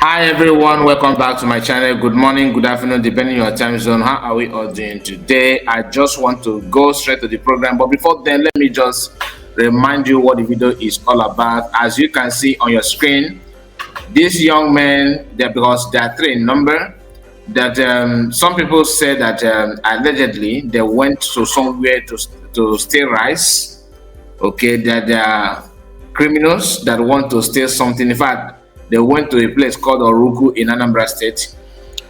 Hi everyone, welcome back to my channel. Good morning, good afternoon, depending on your time zone. How are we all doing today? I just want to go straight to the program, but before then, let me just remind you what the video is all about. As you can see on your screen, these young men, because they are three in number, that some people say that allegedly they went to somewhere to steal rice. Okay, that they are criminals that want to steal something. In fact, they went to a place called Oruku in Anambra State,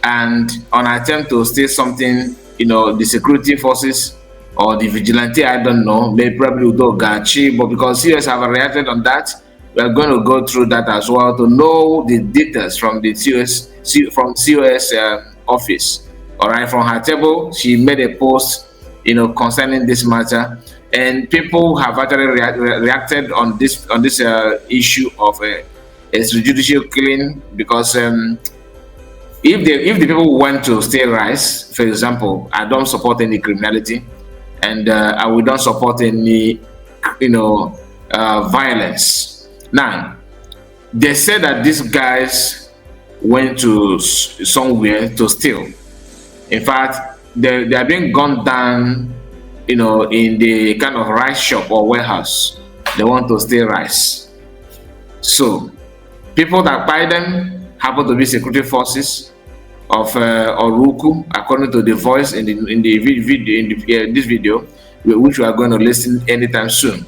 and on attempt to steal something, the security forces or the vigilante, I don't know, maybe probably do Gachi, but because COS have reacted on that, we are going to go through that as well to know the details from the COS office. All right, from her table, she made a post, concerning this matter, and people have actually reacted on this issue of extrajudicial killing, because if the people went to steal rice, for example, I don't support any criminality, and we don't support any violence. Now, they said that these guys went to somewhere to steal. In fact, they are being gunned down, in the kind of rice shop or warehouse. They want to steal rice. So, people that buy them happen to be security forces of Oruku, according to the voice in this video, which we are going to listen anytime soon.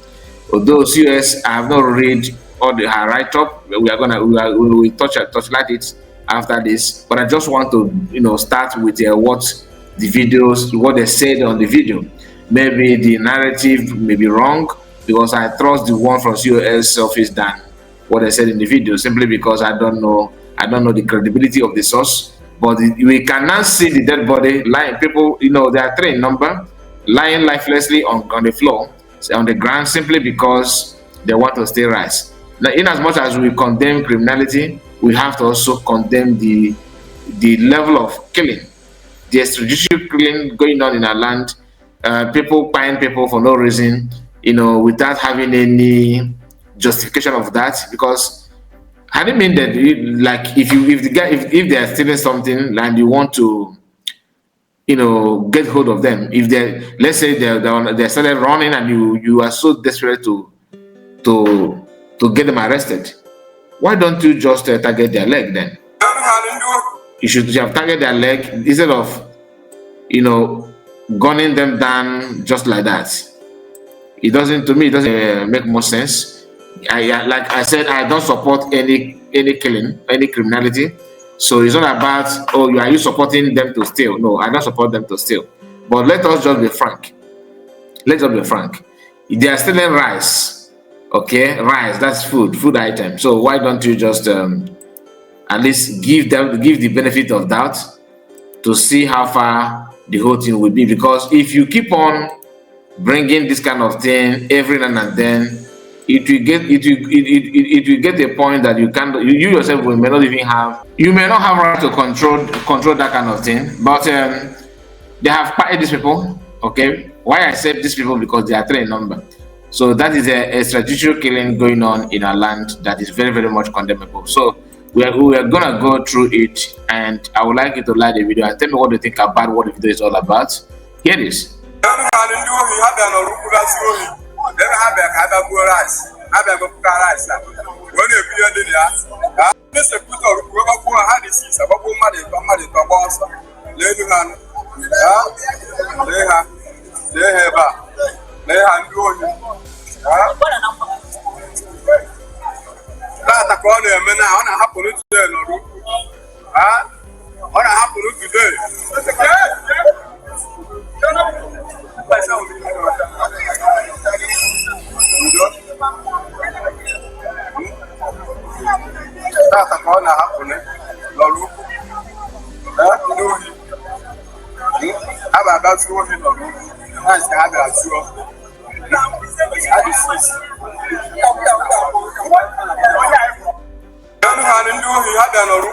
Although COS, I have not read all her write-up. We will touchlight it after this. But I just want to start with what they said on the video. Maybe the narrative may be wrong, because I trust the one from COS office than what I said in the video, simply because I don't know the credibility of the source. But we can now see the dead body lying. People, they are three in number, lying lifelessly on the floor, on the ground, simply because they want to steal rice. Now, in as much as we condemn criminality, we have to also condemn the level of killing, the extrajudicial killing going on in our land. People buying people for no reason, without having any justification of that. Because I didn't mean that, if they are stealing something and you want to get hold of them, if they, let's say they started running and you are so desperate to get them arrested, why don't you just target their leg then? You should have targeted their leg instead of gunning them down just like that. To me, it doesn't make more sense. Like I said, I don't support any killing, any criminality. So it's not about, are you supporting them to steal? No, I don't support them to steal. But let us just be frank. Let's just be frank. They are stealing rice. Okay, rice, that's food item. So why don't you just at least give the benefit of doubt to see how far the whole thing will be? Because if you keep on bringing this kind of thing every now and then, it will get a point that you yourself may not have right to control that kind of thing. But they have parted these people. Okay, why I said these people? Because they are three in number. So that is a extrajudicial killing going on in our land that is very, very much condemnable. So we are gonna go through it, and I would like you to like the video and tell me what you think about what the video is all about. Here it is.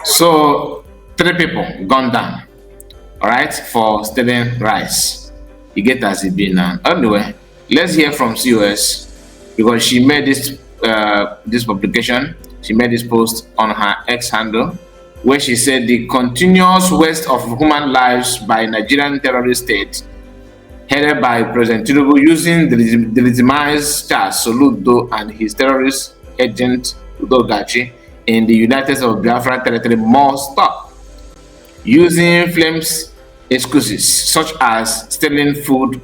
So 3 people gone down, all right, for stealing rice. You get as it be now. Anyway, let's hear from COS, because she made this publication. She made this post on her X handle, where she said the continuous waste of human lives by Nigerian terrorist state headed by President Tinubu using the legitimized Charles Soludo and his terrorist agent Udo Gachi in the United States of Biafran territory must stop. Using flames excuses such as stealing food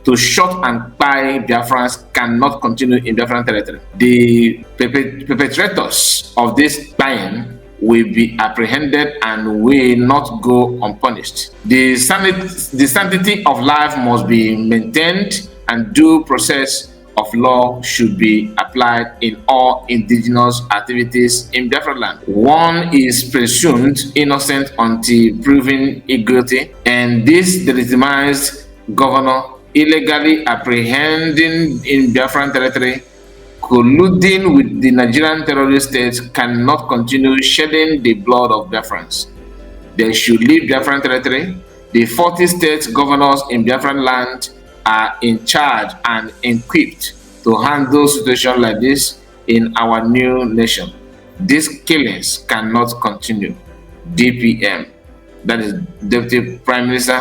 to shot and buy Biafrans cannot continue in Biafran territory. The perpetrators of this buying will be apprehended and will not go unpunished. The sanctity of life must be maintained and due process of law should be applied in all indigenous activities in Biafra land. One is presumed innocent until proven guilty, and this delegitimized governor illegally apprehending in Biafran territory, colluding with the Nigerian terrorist state cannot continue shedding the blood of Biafrans. They should leave Biafran territory. The 40 state governors in Biafran land are in charge and equipped to handle situations like this in our new nation. These killings cannot continue. DPM, that is Deputy Prime Minister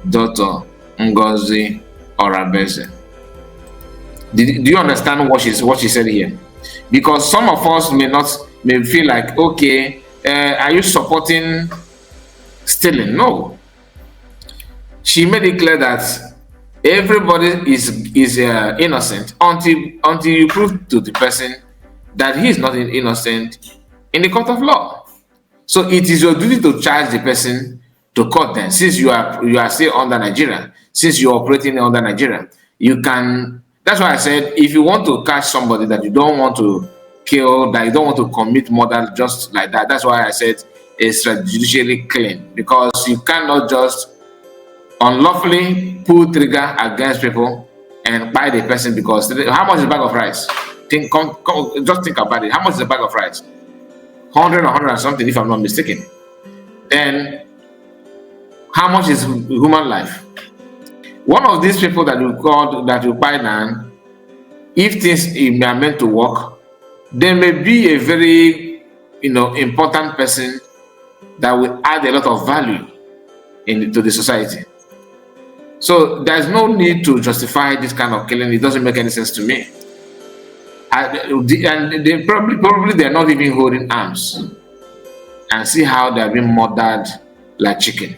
Dr. Ngozi Orabueze. Do you understand what she said here? Because some of us may feel like, okay, are you supporting stealing? No. She made it clear that everybody is innocent until you prove to the person that he is not innocent in the court of law. So it is your duty to charge the person to court. Then, since you are still under Nigeria, since you are operating under Nigeria, you can. That's why I said, if you want to catch somebody that you don't want to kill, that you don't want to commit murder just like that, that's why I said it's judicially clean, because you cannot just unlawfully pull trigger against people and buy the person. Because how much is a bag of rice? Just think about it. How much is a bag of rice? 100 or 100 and something, if I'm not mistaken. Then how much is human life? One of these people that you buy now, if things are meant to work, there may be a very important person that will add a lot of value to the society. So there's no need to justify this kind of killing. It doesn't make any sense to me. And they probably they're not even holding arms. And see how they're being murdered like chicken.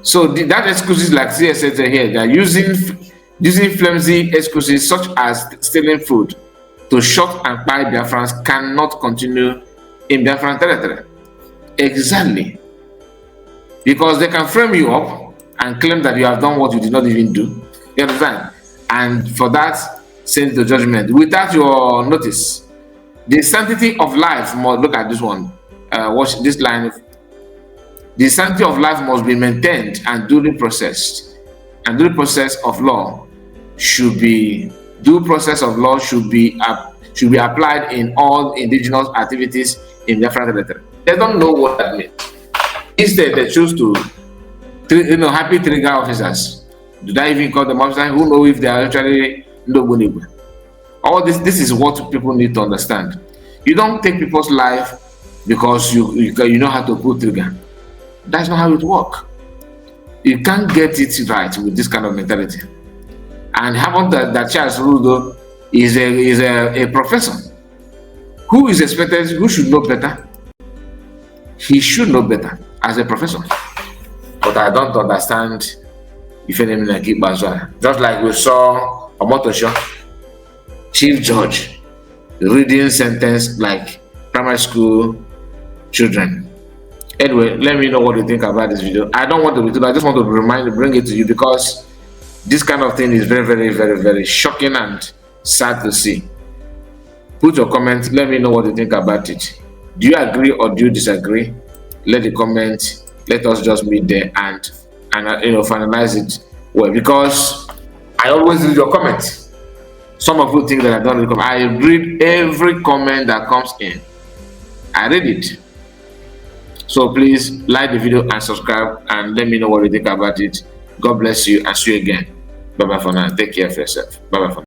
So that excuses, like CS said here, they're using flimsy excuses such as stealing food to shot and buy Biafrans cannot continue in Biafran territory. Exactly. Because they can frame you up and claim that you have done what you did not even do. You understand? And for that, send to judgment without your notice. The sanctity of life must, look at this one. Watch this line. The sanctity of life must be maintained and duly processed. And due process of law should be applied in all indigenous activities in Biafran territory. They don't know what that means. Instead, they choose to, happy trigger officers. Do I even call them officers? Who know if they are actually nobody? All this is what people need to understand. You don't take people's life because you know how to pull trigger. That's not how it works. You can't get it right with this kind of mentality. And happen that Charles Rudo is a professor who is expected, who should know better. He should know better as a professor. But I don't understand if any like it bazar. Just like we saw a motor show, chief judge reading sentence like primary school children. Anyway, let me know what you think about this video. I don't want to be, I just want to bring it to you because this kind of thing is very, very, very, very shocking and sad to see. Put your comments. Let me know what you think about it. Do you agree or do you disagree? Let the comment. Let us just meet there and finalize it well, because I always read your comments. Some of you think that I don't read comments. I read every comment that comes in. I read it. So please like the video and subscribe and let me know what you think about it. God bless you and see you again. Bye bye for now. Take care of yourself. Bye bye for now.